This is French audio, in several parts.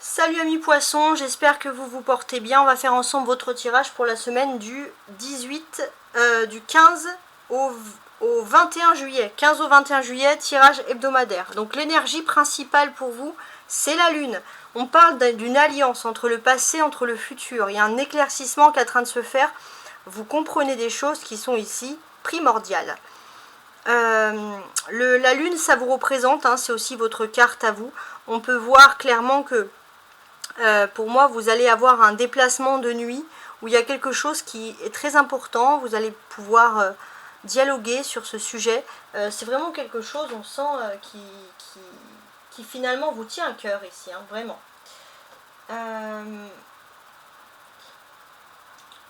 Salut amis poissons, j'espère que vous vous portez bien. On va faire ensemble votre tirage pour la semaine du 15 au 21 juillet. 15 au 21 juillet, tirage hebdomadaire. Donc l'énergie principale pour vous, c'est la lune. On parle d'une alliance entre le passé, entre le futur. Il y a un éclaircissement qui est en train de se faire. Vous comprenez des choses qui sont ici primordiales. La lune, ça vous représente, hein, c'est aussi votre carte à vous. On peut voir clairement que pour moi, vous allez avoir un déplacement de nuit où il y a quelque chose qui est très important. Vous allez pouvoir dialoguer sur ce sujet. C'est vraiment quelque chose, on sent, qui finalement vous tient à cœur ici, hein, vraiment.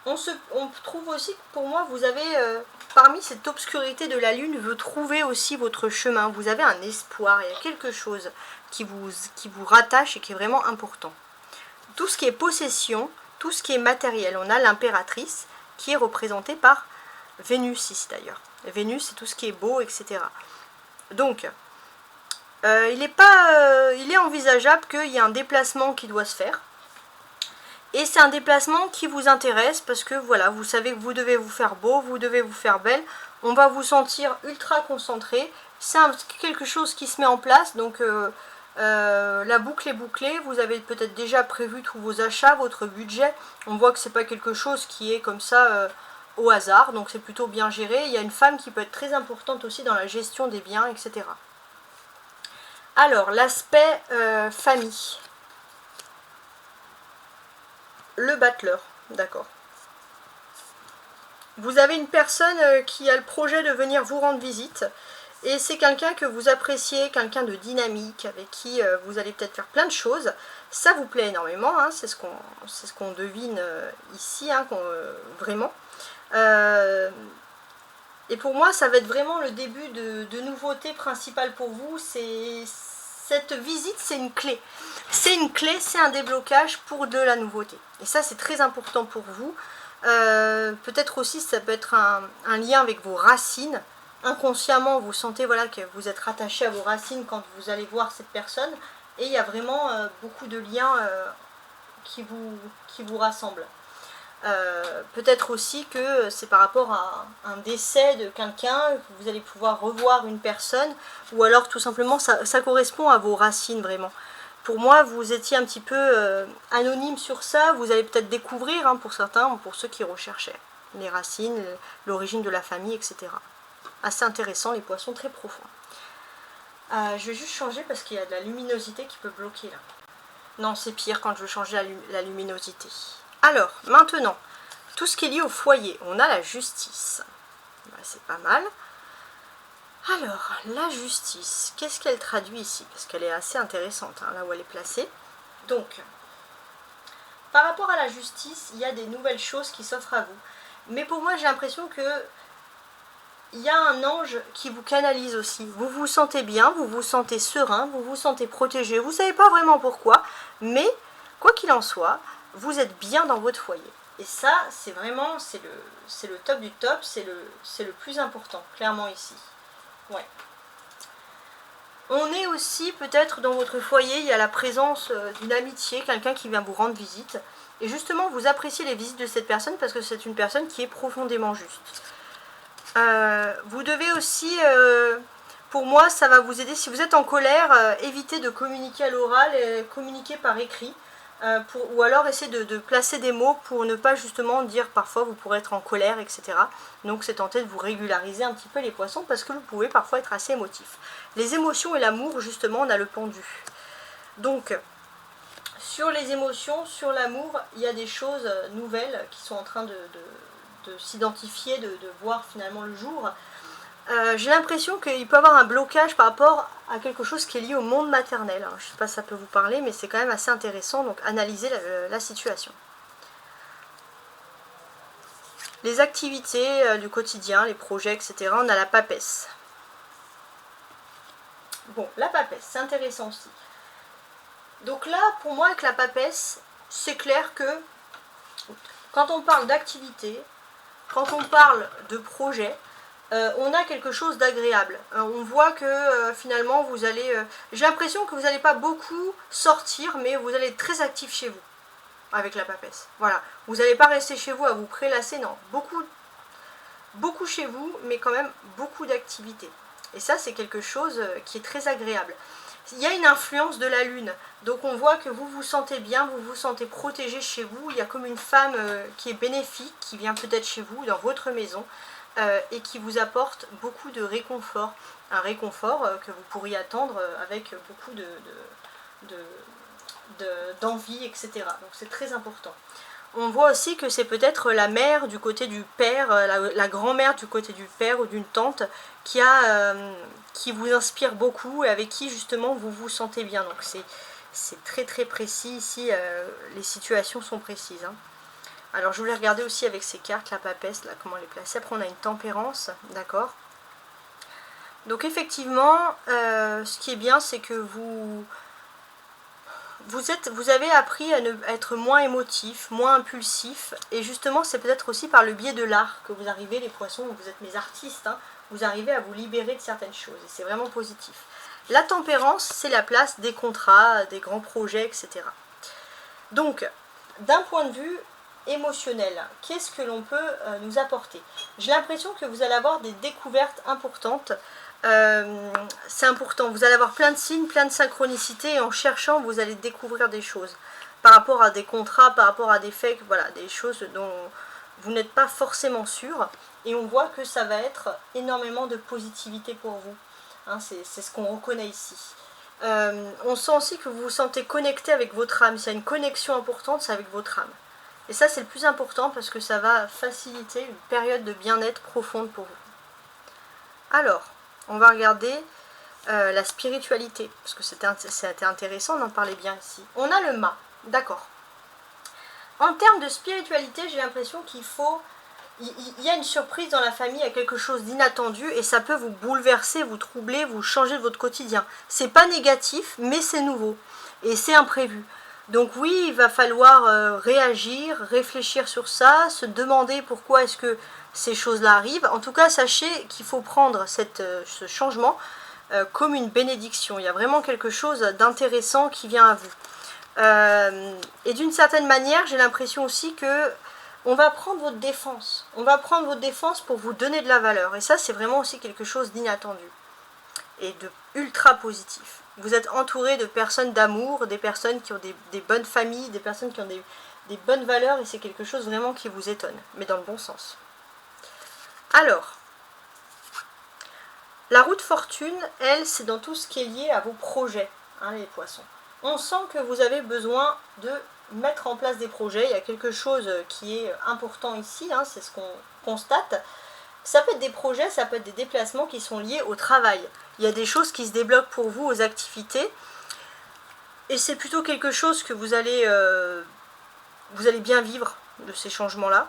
On trouve aussi que pour moi, vous avez, parmi cette obscurité de la lune, vous trouvez aussi votre chemin. Vous avez un espoir, il y a quelque chose qui vous rattache et qui est vraiment important. Tout ce qui est possession, tout ce qui est matériel. On a l'impératrice qui est représentée par Vénus ici d'ailleurs. Vénus, c'est tout ce qui est beau, etc. Donc, il est envisageable qu'il y ait un déplacement qui doit se faire. Et c'est un déplacement qui vous intéresse parce que voilà, vous savez que vous devez vous faire beau, vous devez vous faire belle. On va vous sentir ultra concentré. C'est quelque chose qui se met en place, donc la boucle est bouclée. Vous avez peut-être déjà prévu tous vos achats, votre budget. On voit que c'est pas quelque chose qui est comme ça au hasard, donc c'est plutôt bien géré. Il y a une femme qui peut être très importante aussi dans la gestion des biens, etc. Alors, l'aspect famille. Le battleur, d'accord. Vous avez une personne qui a le projet de venir vous rendre visite. Et c'est quelqu'un que vous appréciez, quelqu'un de dynamique, avec qui vous allez peut-être faire plein de choses. Ça vous plaît énormément, hein, c'est ce qu'on devine ici, hein, vraiment. Et pour moi, ça va être vraiment le début de nouveautés principales pour vous. Cette visite, c'est une clé. C'est une clé, c'est un déblocage pour de la nouveauté. Et ça, c'est très important pour vous. Peut-être aussi, ça peut être un lien avec vos racines. Inconsciemment, vous sentez voilà, que vous êtes rattaché à vos racines quand vous allez voir cette personne. Et il y a vraiment beaucoup de liens qui vous rassemblent. Peut-être aussi que c'est par rapport à un décès de quelqu'un, que vous allez pouvoir revoir une personne, ou alors tout simplement ça correspond à vos racines vraiment. Pour moi, vous étiez un petit peu anonyme sur ça, vous allez peut-être découvrir, hein, pour certains, ou pour ceux qui recherchaient les racines, l'origine de la famille, etc. Assez intéressant, les poissons très profonds. Je vais juste changer parce qu'il y a de la luminosité qui peut bloquer là. Non, c'est pire quand je veux changer la luminosité. Alors, maintenant, tout ce qui est lié au foyer, on a la justice. C'est pas mal. Alors, la justice, qu'est-ce qu'elle traduit ici? Parce qu'elle est assez intéressante, hein, là où elle est placée. Donc, par rapport à la justice, il y a des nouvelles choses qui s'offrent à vous. Mais pour moi, j'ai l'impression que il y a un ange qui vous canalise aussi. Vous vous sentez bien, vous vous sentez serein, vous vous sentez protégé. Vous ne savez pas vraiment pourquoi, mais quoi qu'il en soit, vous êtes bien dans votre foyer. Et ça, c'est vraiment, c'est le top du top, c'est le plus important, clairement ici. Ouais. On est aussi peut-être dans votre foyer, il y a la présence d'une amitié, quelqu'un qui vient vous rendre visite. Et justement, vous appréciez les visites de cette personne parce que c'est une personne qui est profondément juste. Vous devez aussi, pour moi, ça va vous aider. Si vous êtes en colère, évitez de communiquer à l'oral et communiquer par écrit. Ou alors essayer de placer des mots pour ne pas justement dire parfois vous pourrez être en colère, etc. Donc c'est tenter de vous régulariser un petit peu les poissons parce que vous pouvez parfois être assez émotif. Les émotions et l'amour, justement, on a le pendu. Donc, sur les émotions, sur l'amour, il y a des choses nouvelles qui sont en train de s'identifier, de voir finalement le jour. J'ai l'impression qu'il peut y avoir un blocage par rapport à quelque chose qui est lié au monde maternel. Alors, je ne sais pas si ça peut vous parler, mais c'est quand même assez intéressant, donc analysez la situation. Les activités du quotidien, les projets, etc. On a la papesse. Bon, la papesse, c'est intéressant aussi. Donc là, pour moi, avec la papesse, c'est clair que quand on parle d'activité, quand on parle de projet, on a quelque chose d'agréable. On voit que finalement vous allez... j'ai l'impression que vous n'allez pas beaucoup sortir, mais vous allez être très actif chez vous avec la papesse. Voilà, vous n'allez pas rester chez vous à vous prélasser, non. Beaucoup chez vous, mais quand même beaucoup d'activités. Et ça, c'est quelque chose qui est très agréable. Il y a une influence de la lune, donc on voit que vous vous sentez bien, vous vous sentez protégé chez vous. Il y a comme une femme qui est bénéfique, qui vient peut-être chez vous, dans votre maison, et qui vous apporte beaucoup de réconfort. Un réconfort que vous pourriez attendre avec beaucoup d'envie, etc. Donc c'est très important. On voit aussi que c'est peut-être la mère du côté du père, la grand-mère du côté du père ou d'une tante qui vous inspire beaucoup et avec qui justement vous vous sentez bien. Donc c'est très très précis ici, les situations sont précises. Hein. Alors je voulais regarder aussi avec ces cartes, la papesse, là, comment les placer. Après on a une tempérance, d'accord. Donc effectivement, ce qui est bien, c'est que vous avez appris à être moins émotif, moins impulsif, et justement c'est peut-être aussi par le biais de l'art que vous arrivez, les poissons, vous êtes mes artistes, hein, vous arrivez à vous libérer de certaines choses, et c'est vraiment positif. La tempérance, c'est la place des contrats, des grands projets, etc. Donc, d'un point de vue émotionnel, qu'est-ce que l'on peut nous apporter? J'ai l'impression que vous allez avoir des découvertes importantes. C'est important, vous allez avoir plein de signes, plein de synchronicités, et en cherchant vous allez découvrir des choses par rapport à des contrats, par rapport à des faits, voilà, des choses dont vous n'êtes pas forcément sûr, et on voit que ça va être énormément de positivité pour vous, hein, c'est ce qu'on reconnaît ici. On sent aussi que vous vous sentez connecté avec votre âme, s'il y a une connexion importante, c'est avec votre âme, et ça c'est le plus important parce que ça va faciliter une période de bien-être profonde pour vous. Alors on va regarder la spiritualité, parce que c'était intéressant d'en parler bien ici. On a le mât, d'accord. En termes de spiritualité, j'ai l'impression il y a une surprise dans la famille, il y a quelque chose d'inattendu, et ça peut vous bouleverser, vous troubler, vous changer de votre quotidien. C'est pas négatif, mais c'est nouveau, et c'est imprévu. Donc oui, il va falloir réagir, réfléchir sur ça, se demander pourquoi est-ce que ces choses-là arrivent. En tout cas, sachez qu'il faut prendre ce changement comme une bénédiction. Il y a vraiment quelque chose d'intéressant qui vient à vous. Et d'une certaine manière, j'ai l'impression aussi que on va prendre votre défense. On va prendre votre défense pour vous donner de la valeur. Et ça, c'est vraiment aussi quelque chose d'inattendu et de ultra positif. Vous êtes entouré de personnes d'amour, des personnes qui ont des bonnes familles, des personnes qui ont des bonnes valeurs, et c'est quelque chose vraiment qui vous étonne, mais dans le bon sens. Alors, la roue de fortune, elle, c'est dans tout ce qui est lié à vos projets, hein, les poissons. On sent que vous avez besoin de mettre en place des projets, il y a quelque chose qui est important ici, hein, c'est ce qu'on constate. Ça peut être des projets, ça peut être des déplacements qui sont liés au travail. Il y a des choses qui se débloquent pour vous, aux activités. Et c'est plutôt quelque chose que vous allez bien vivre de ces changements-là.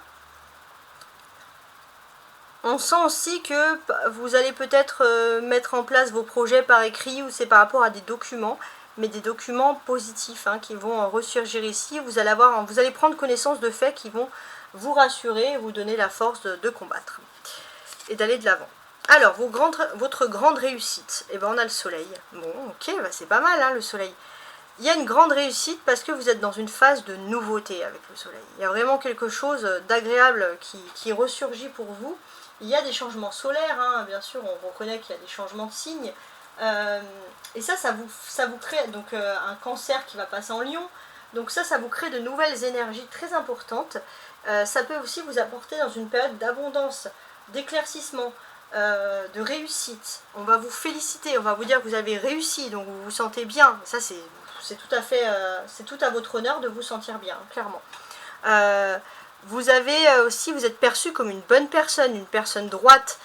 On sent aussi que vous allez peut-être mettre en place vos projets par écrit, ou c'est par rapport à des documents, mais des documents positifs, hein, qui vont ressurgir ici. Vous allez prendre connaissance de faits qui vont vous rassurer et vous donner la force de combattre et d'aller de l'avant. Alors, votre grande réussite, eh ben, on a le soleil. Bon, ok, bah c'est pas mal, hein, le soleil. Il y a une grande réussite parce que vous êtes dans une phase de nouveauté avec le soleil. Il y a vraiment quelque chose d'agréable qui ressurgit pour vous. Il y a des changements solaires, hein, bien sûr, on reconnaît qu'il y a des changements de signes. Et ça vous crée donc un cancer qui va passer en lion. Donc ça vous crée de nouvelles énergies très importantes. Ça peut aussi vous apporter dans une période d'abondance, d'éclaircissement, de réussite. On va vous féliciter, on va vous dire que vous avez réussi, donc vous vous sentez bien. Ça c'est tout à fait, c'est tout à votre honneur de vous sentir bien, clairement. Vous êtes perçu comme une bonne personne, une personne droite,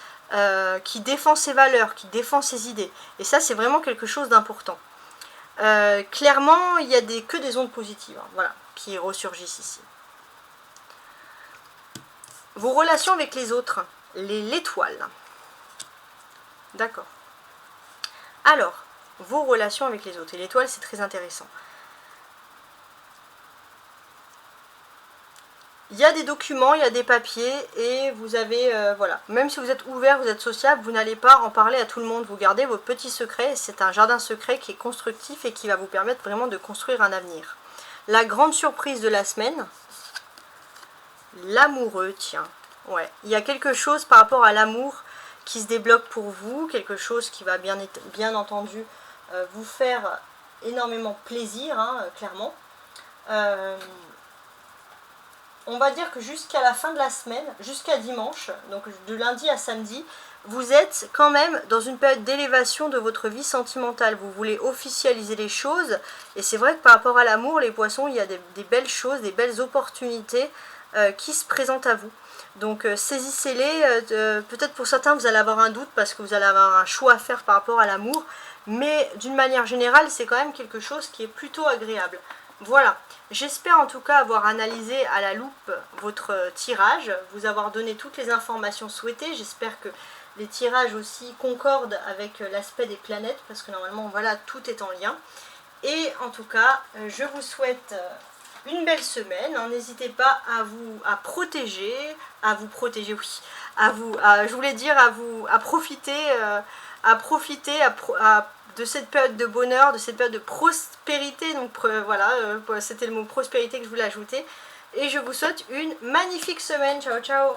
qui défend ses valeurs, qui défend ses idées. Et ça, c'est vraiment quelque chose d'important. Clairement, il n'y a que des ondes positives, hein, voilà, qui ressurgissent ici. Vos relations avec les autres, l'étoile. D'accord. Alors, vos relations avec les autres. Et l'étoile, c'est très intéressant. Il y a des documents, il y a des papiers et vous avez, voilà, même si vous êtes ouvert, vous êtes sociable, vous n'allez pas en parler à tout le monde, vous gardez vos petits secrets, c'est un jardin secret qui est constructif et qui va vous permettre vraiment de construire un avenir. La grande surprise de la semaine, l'amoureux, tiens, ouais, il y a quelque chose par rapport à l'amour qui se débloque pour vous, quelque chose qui va bien entendu vous faire énormément plaisir, hein, clairement. On va dire que jusqu'à la fin de la semaine, jusqu'à dimanche, donc de lundi à samedi, vous êtes quand même dans une période d'élévation de votre vie sentimentale. Vous voulez officialiser les choses. Et c'est vrai que par rapport à l'amour, les poissons, il y a des belles choses, des belles opportunités qui se présentent à vous. Donc saisissez-les. Peut-être pour certains, vous allez avoir un doute parce que vous allez avoir un choix à faire par rapport à l'amour. Mais d'une manière générale, c'est quand même quelque chose qui est plutôt agréable. Voilà, j'espère en tout cas avoir analysé à la loupe votre tirage, vous avoir donné toutes les informations souhaitées. J'espère que les tirages aussi concordent avec l'aspect des planètes, parce que normalement, voilà, tout est en lien. Et en tout cas, je vous souhaite une belle semaine. N'hésitez pas à vous protéger, oui, je voulais dire à profiter, de cette période de bonheur, de cette période de prospérité. Donc voilà, c'était le mot prospérité que je voulais ajouter. Et je vous souhaite une magnifique semaine. Ciao, ciao!